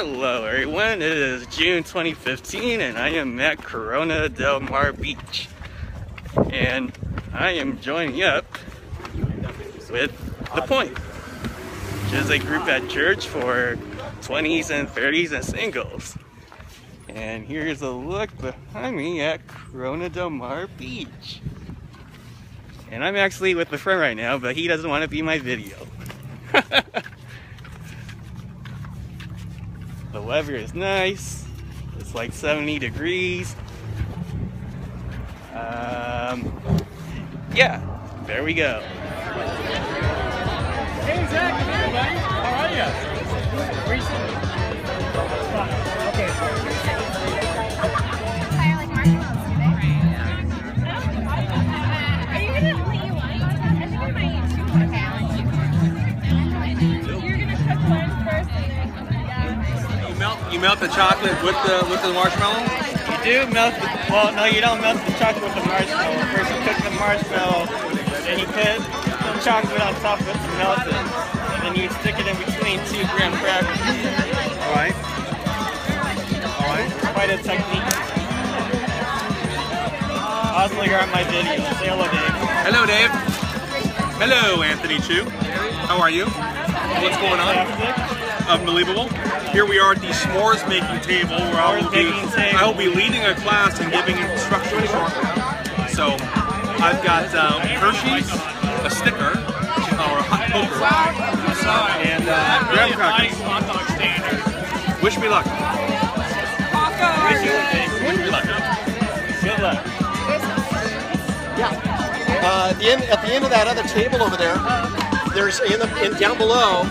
Hello everyone, it is June 2015 and I am at Corona del Mar Beach. And I am joining up with The Point, which is a group at church for 20s and 30s and singles. And here's a look behind me at Corona del Mar Beach. And I'm actually with the friend right now, but he doesn't want to be my video. The weather is nice. It's like 70 degrees. Yeah, there we go. Hey Zach, everybody. How are you? Recently. Okay. Fire like marshmallows today. Are you gonna let you want? I think I might eat two. Okay, I'll let you. You're gonna cook one first and then You melt the chocolate with the marshmallow? You do melt the, well, no, you don't melt the chocolate with the marshmallow. First you cook the marshmallow, then you put the chocolate on top of it to melt it. And then you stick it in between 2 graham crackers. Alright. It's quite a technique. Also, you're on my video. Say hello, Dave. Hello, Dave. Hello, Anthony Chu. How are you? What's going on? Unbelievable. Here we are at the s'mores making table where I will be leading a class and giving instruction shortly. So I've got Hershey's, a sticker, or a hot poker, and graham crackers. Wish me luck. Wish me luck. Good luck. Yeah. At the end of that other table over there, there's down below.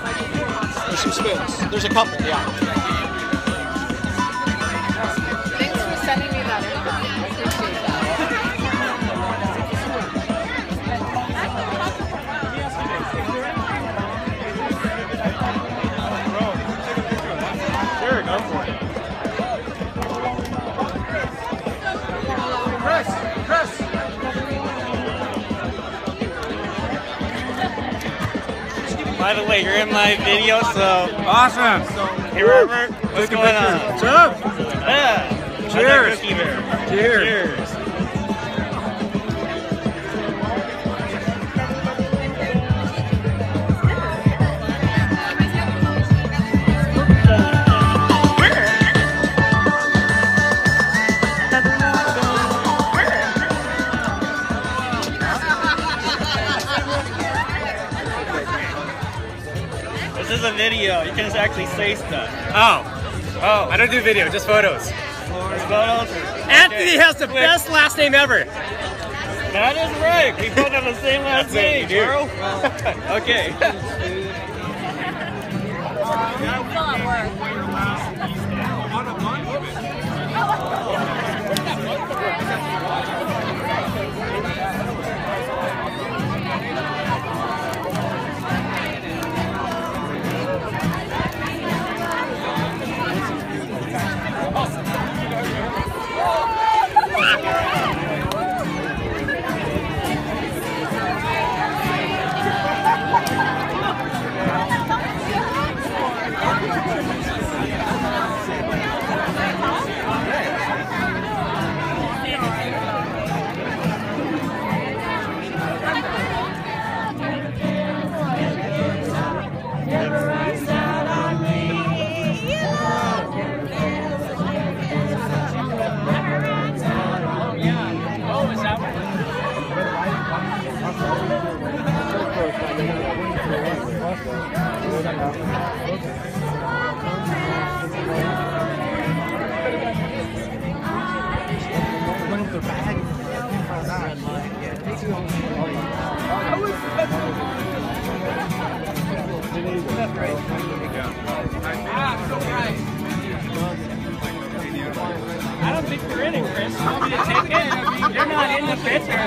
There's some spoons. There's a couple. Yeah. Thanks for sending me that. I appreciate that. Sure, go for it. Chris! By the way, you're in my video, so Awesome! hey Robert, what's going on? What's up? Yeah. Cheers. Cookie bear. Cheers. Cheers. This is a video. You can just actually say stuff. Oh, I don't do video, just photos. There's photos. Anthony has the best last name ever. That is right. We both have the same last name, bro. Okay. Still at work. I don't think you're in it, Chris. You want me to take it? You're not in the picture.